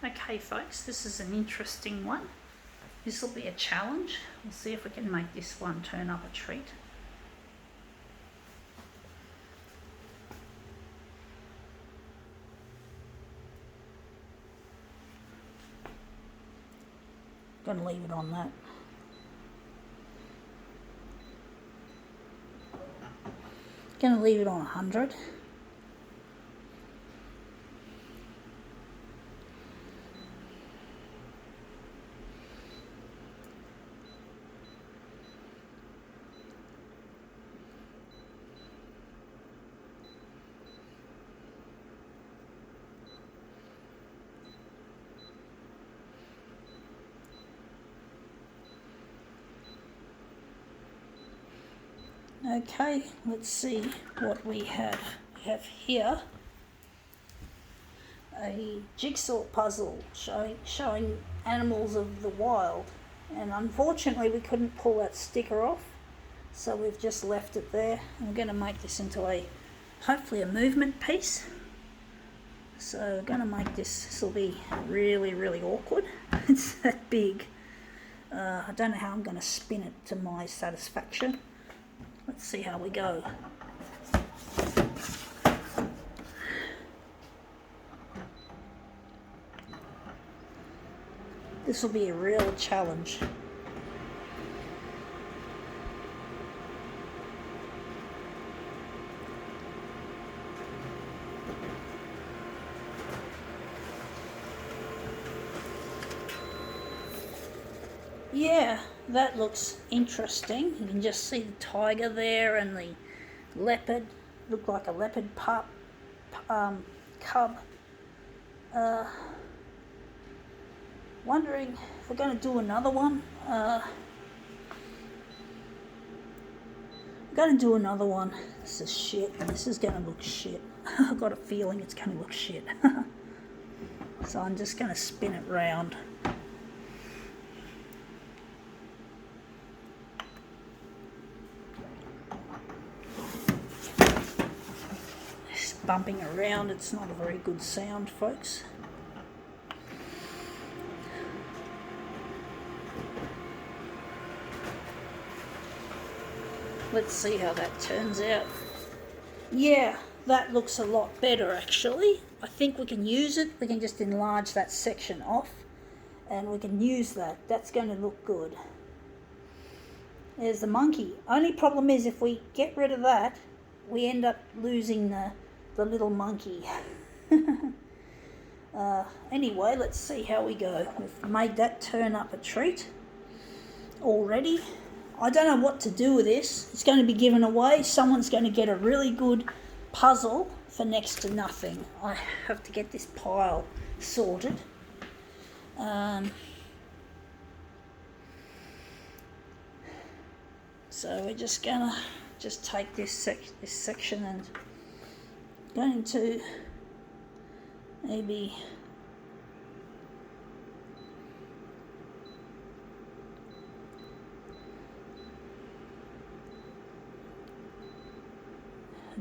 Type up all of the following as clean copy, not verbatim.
Okay folks, this is an interesting one. This will be a challenge. We'll see if we can make this one turn up a treat. Going to leave it on that. Going to leave it on 100. Okay, let's see what we have. We have here a jigsaw puzzle showing animals of the wild, and unfortunately we couldn't pull that sticker off, so we've just left it there. I'm going to make this into hopefully a movement piece. So we're going to make this will be really awkward. It's that big. I don't know how I'm going to spin it to my satisfaction. Let's see how we go. This will be a real challenge. Yeah, that looks interesting. You can just see the tiger there and the leopard. Look like a leopard cub. Wondering if we're going to do another one. I'm going to do another one. This is shit. This is going to look shit. I've got a feeling it's going to look shit. So I'm just going to spin it round. Bumping around, it's not a very good sound, folks. Let's see how that turns out. Yeah, that looks a lot better actually. I think we can use it. We can just enlarge that section off and we can use that. That's going to look good. There's the monkey. Only problem is if we get rid of that, we end up losing the little monkey. Anyway, let's see how we go. We've made that turn up a treat already. I don't know what to do with this. It's going to be given away. Someone's going to get a really good puzzle for next to nothing. I have to get this pile sorted. So we're just going to take this section and going to maybe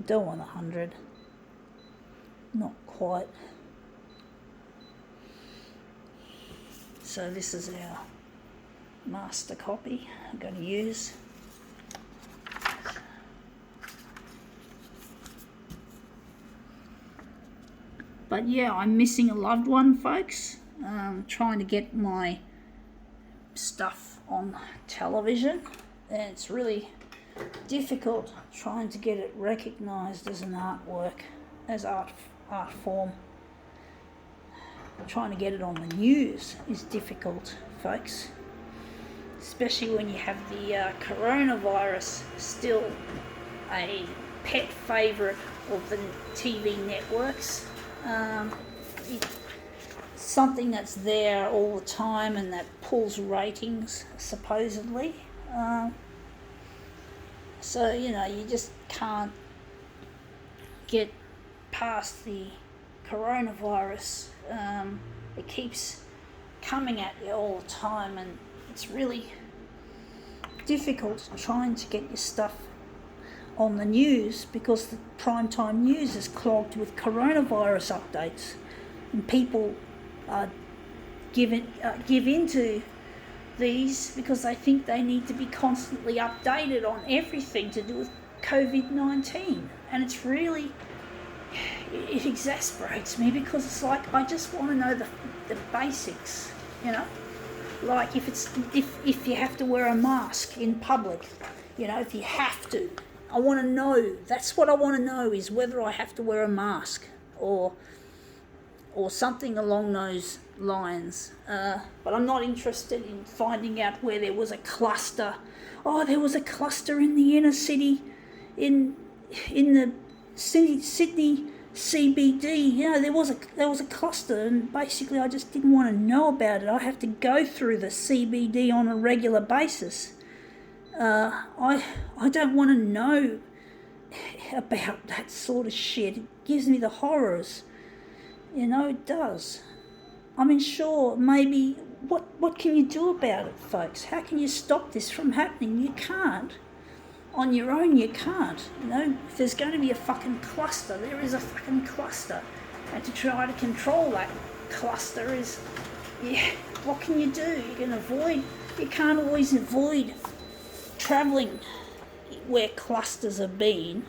don't want 100, not quite. So this is our master copy I'm going to use. But yeah, I'm missing a loved one, folks. Trying to get my stuff on television, and it's really difficult trying to get it recognised as an artwork, as art form. Trying to get it on the news is difficult, folks. Especially when you have the coronavirus still a pet favourite of the TV networks. Something that's there all the time and that pulls ratings, supposedly. So, you know, you just can't get past the coronavirus. It keeps coming at you all the time, and it's really difficult trying to get your stuff on the news because the primetime news is clogged with coronavirus updates, and people are give into these because they think they need to be constantly updated on everything to do with COVID-19. And it's really, it exasperates me because it's like, I just want to know the basics, you know? Like if you have to wear a mask in public, you know, if you have to, I want to know, that's what I want to know, is whether I have to wear a mask or something along those lines. But I'm not interested in finding out where there was a cluster. Oh, there was a cluster in the inner city, in the Sydney CBD. You know, there was a cluster, and basically I just didn't want to know about it. I have to go through the CBD on a regular basis. I don't want to know about that sort of shit. It gives me the horrors. You know, it does. I mean, sure, maybe, what can you do about it, folks? How can you stop this from happening? You can't. On your own, you can't. You know, if there's going to be a fucking cluster, there is a fucking cluster. And to try to control that cluster is, yeah, what can you do? You can't always avoid travelling where clusters have been.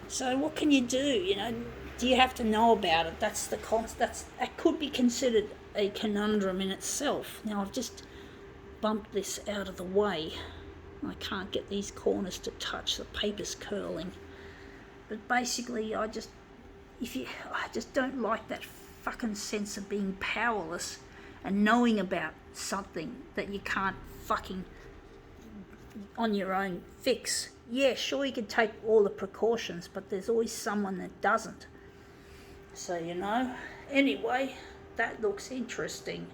So what can you do? You know, do you have to know about it? That could be considered a conundrum in itself. Now I've just bumped this out of the way. I can't get these corners to touch. The paper's curling. But basically, I just don't like that fucking sense of being powerless and knowing about something that you can't fucking on your own fix. Yeah, sure, you can take all the precautions, but there's always someone that doesn't. So, you know, anyway, that looks interesting.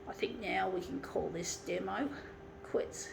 I think now we can call this demo quits.